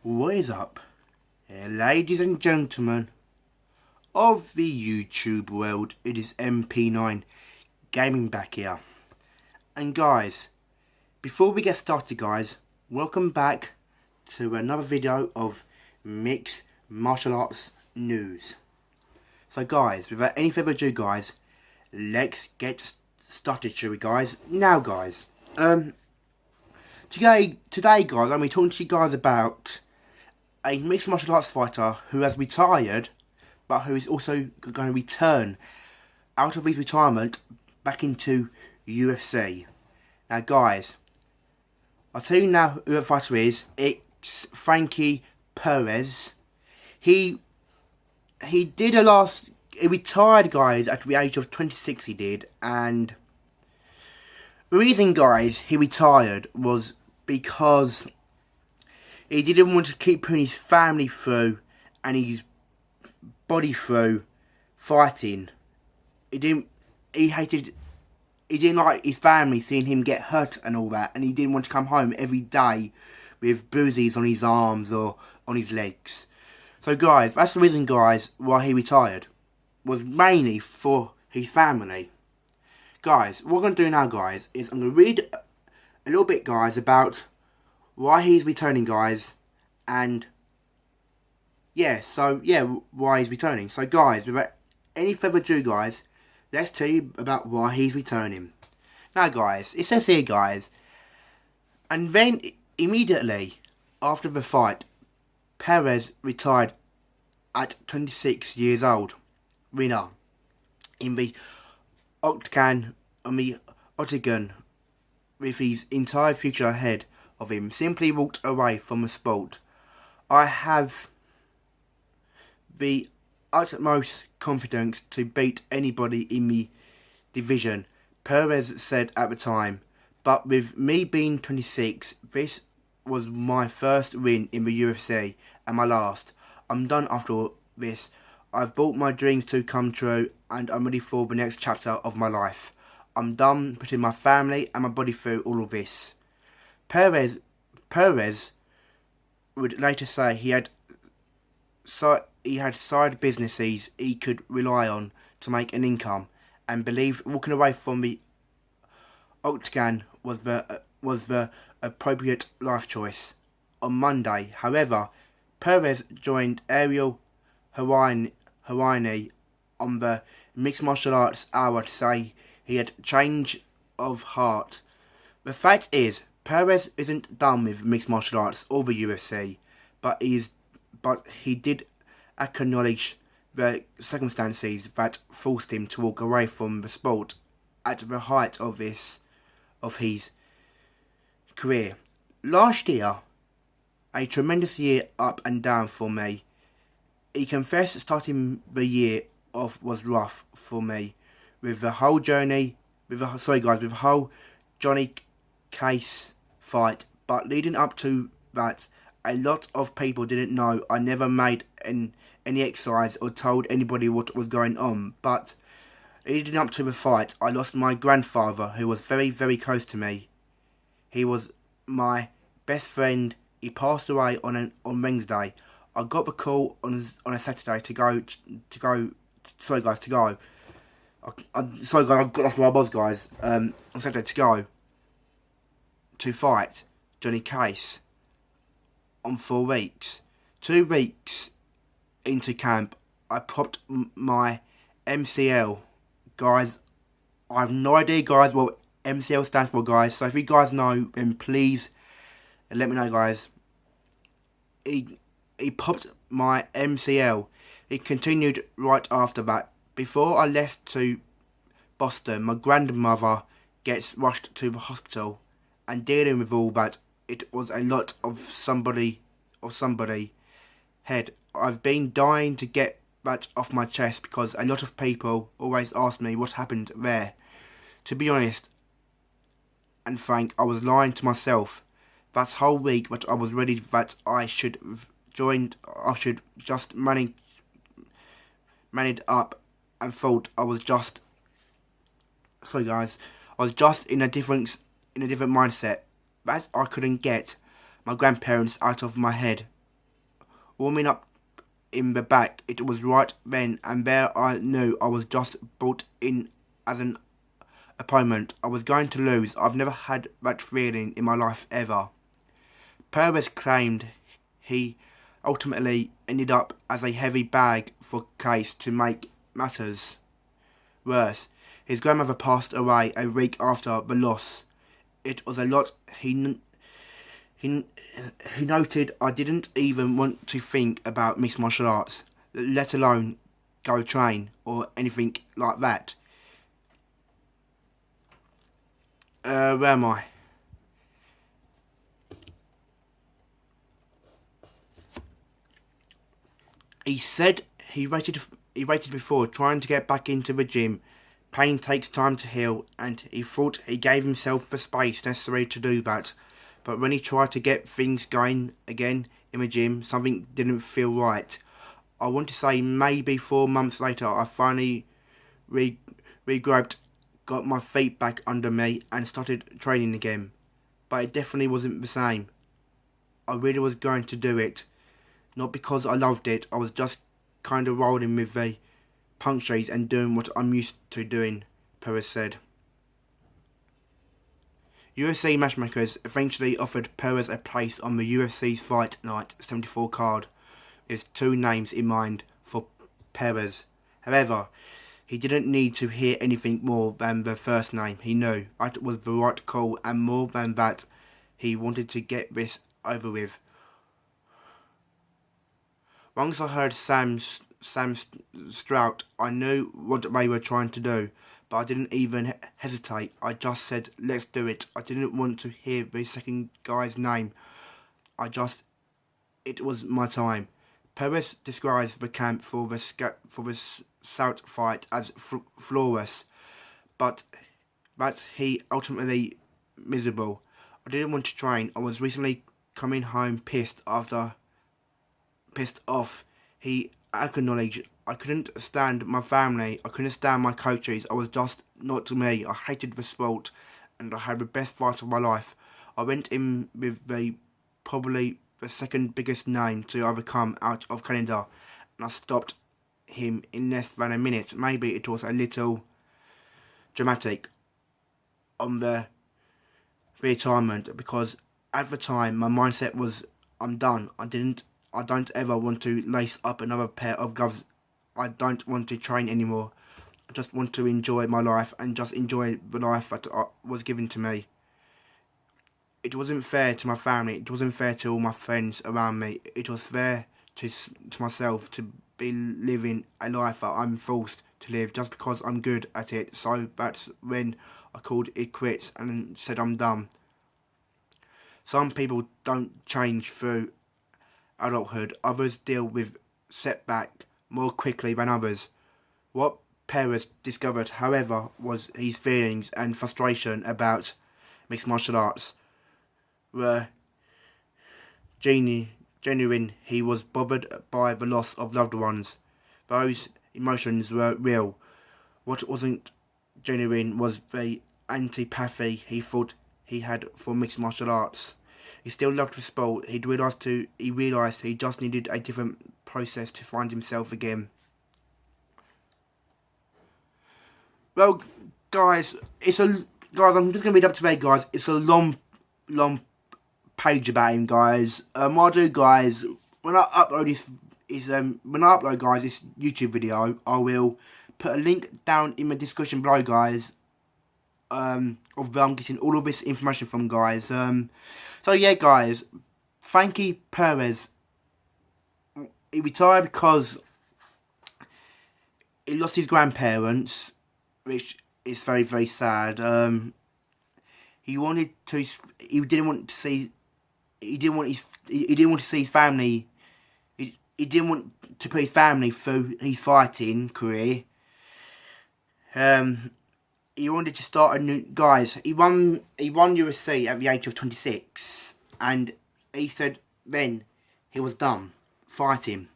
What is up, ladies and gentlemen of the YouTube world? It is MP9 Gaming back here. And guys, before we get started guys, welcome back to another video of mixed martial arts news. So guys, without any further ado guys, let's get started, shall we guys? Now guys, today guys, I'm going to be talking to you guys about a mixed martial arts fighter who has retired, but who is also going to return out of his retirement back into UFC. Now guys, I'll tell you now who the fighter is. It's Frankie Perez. He retired guys at the age of 26 he did, and the reason guys he retired was because he didn't want to keep putting his family through and his body through fighting. He didn't like his family seeing him get hurt and all that, and he didn't want to come home every day with bruises on his arms or on his legs. So guys, that's the reason guys why he retired, was mainly for his family. Guys, what we're going to do now guys is I'm going to read a little bit guys about why he's returning guys, and why he's returning. So guys, without any further ado guys, let's tell you about why he's returning. Now guys, it says here guys, and then immediately after the fight, Perez retired at 26 years old, winner in the octagon with his entire future ahead of him, simply walked away from the sport. I have the utmost confidence to beat anybody in the division, Perez said at the time. But with me being 26, this was my first win in the UFC and my last. I'm done after this. I've brought my dreams to come true and I'm ready for the next chapter of my life. I'm done putting my family and my body through all of this. Perez would later say he had side businesses he could rely on to make an income, and believed walking away from the octagon was the appropriate life choice. On Monday, however, Perez joined Ariel Helwani on the Mixed Martial Arts Hour to say he had change of heart. The fact is, Perez isn't done with mixed martial arts or the UFC, but he did acknowledge the circumstances that forced him to walk away from the sport at the height of his career. Last year, a tremendous year up and down for me. He confessed starting the year off was rough for me, with the whole Johnny Case fight, but leading up to that, a lot of people didn't know I never made any exercise or told anybody what was going on. But leading up to the fight, I lost my grandfather, who was very, very close to me. He was my best friend. He passed away on Wednesday. I got the call on a Saturday to go. Sorry guys, that's where I was guys. On Saturday to go to fight Johnny Case on 4 weeks. 2 weeks into camp, I popped my MCL. Guys, I have no idea guys what MCL stands for guys, so if you guys know, then please let me know guys. He popped my MCL. It continued right after that. Before I left to Boston, my grandmother gets rushed to the hospital, and dealing with all that, it was a lot of somebody head. I've been dying to get that off my chest because a lot of people always ask me what happened there. To be honest and frank, I was lying to myself. That whole week that I was ready that I should just manage up and thought I was just in a different mindset. That I couldn't get my grandparents out of my head. warming up in the back. It was right then and there I knew I was just brought in as an opponent. I was going to lose. I've never had that feeling in my life ever. Perez claimed he ultimately ended up as a heavy bag for Case. To make matters worse, his grandmother passed away a week after the loss. It was a lot. He noted, I didn't even want to think about mixed martial arts, let alone go train or anything like that. Where am I? He said he waited before trying to get back into the gym. Pain takes time to heal, and he thought he gave himself the space necessary to do that. But when he tried to get things going again in the gym, something didn't feel right. I want to say maybe 4 months later, I finally regrouped, got my feet back under me, and started training again. But it definitely wasn't the same. I really was going to do it. Not because I loved it, I was just kind of rolling with the punches and doing what I'm used to doing, Perez said. UFC matchmakers eventually offered Perez a place on the UFC's Fight Night 74 card, with 2 names in mind for Perez. However, he didn't need to hear anything more than the first name. He knew that was the right call, and more than that, he wanted to get this over with. Once I heard Sam Strout, I knew what they were trying to do, but I didn't even hesitate. I just said, let's do it. I didn't want to hear the second guy's name. It was my time. Perez describes the camp for the South fight as flawless, but that he ultimately miserable. I didn't want to train. I was recently coming home pissed off. He acknowledged, I couldn't stand my family, I couldn't stand my coaches, I was just not me. I hated the sport, and I had the best fight of my life. I went in with probably the second biggest name to ever come out of Canada, and I stopped him in less than a minute. Maybe it was a little dramatic on the retirement, because at the time my mindset was, I'm done. I don't ever want to lace up another pair of gloves. I don't want to train anymore. I just want to enjoy my life and just enjoy the life that was given to me. It wasn't fair to my family. It wasn't fair to all my friends around me. It was fair to myself to be living a life that I'm forced to live just because I'm good at it. So that's when I called it quits and said I'm done. Some people don't change through adulthood. Others deal with setback more quickly than others. What Perez discovered, however, was his feelings and frustration about mixed martial arts were genuine. He was bothered by the loss of loved ones. Those emotions were real. What wasn't genuine was the antipathy he thought he had for mixed martial arts. He still loved the sport. He realised he just needed a different process to find himself again. Well, guys, I'm just gonna read up today, guys. It's a long page about him, guys. What I'll do, guys, when I upload this YouTube video, I will put a link down in the description below, guys. Of where I'm getting all of this information from, guys. So yeah, guys, Frankie Perez, he retired because he lost his grandparents, which is very, very sad. He didn't want to see his family. He didn't want to put his family through his fighting career. He wanted to start a new, guys. He won UFC at the age of 26, and he said then he was done fighting.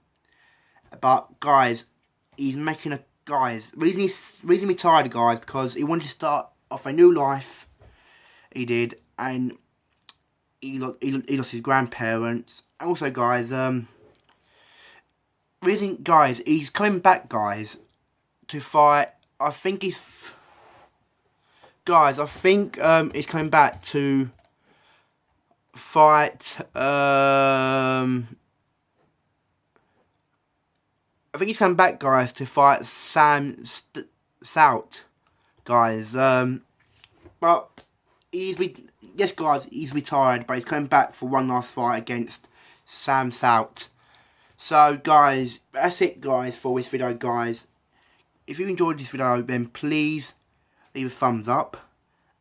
But guys, he's making reason he retired, guys, because he wanted to start off a new life. He did, and he lost his grandparents. Also, guys, reason, guys, he's coming back, guys, to fight. I think he's, guys, I think he's coming back to fight. I think he's coming back, guys, to fight Sam Sout, guys. But yes, guys, he's retired, but he's coming back for one last fight against Sam Sout. So, guys, that's it, guys, for this video, guys. If you enjoyed this video, then please leave a thumbs up.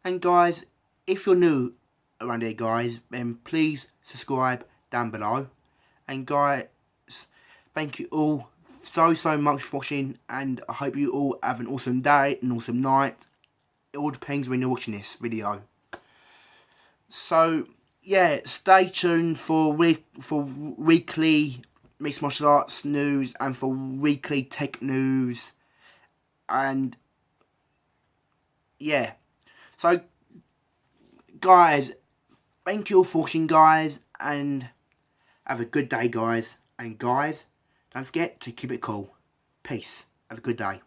And, guys, if you're new around here, guys, then please subscribe down below. And, guys, thank you all so much for watching, and I hope you all have an awesome day, an awesome night. It all depends when you're watching this video. So yeah, stay tuned for weekly mixed martial arts news and for weekly tech news, and yeah. So guys, thank you all for watching, guys, and have a good day, guys. And guys, don't forget to keep it cool. Peace. Have a good day.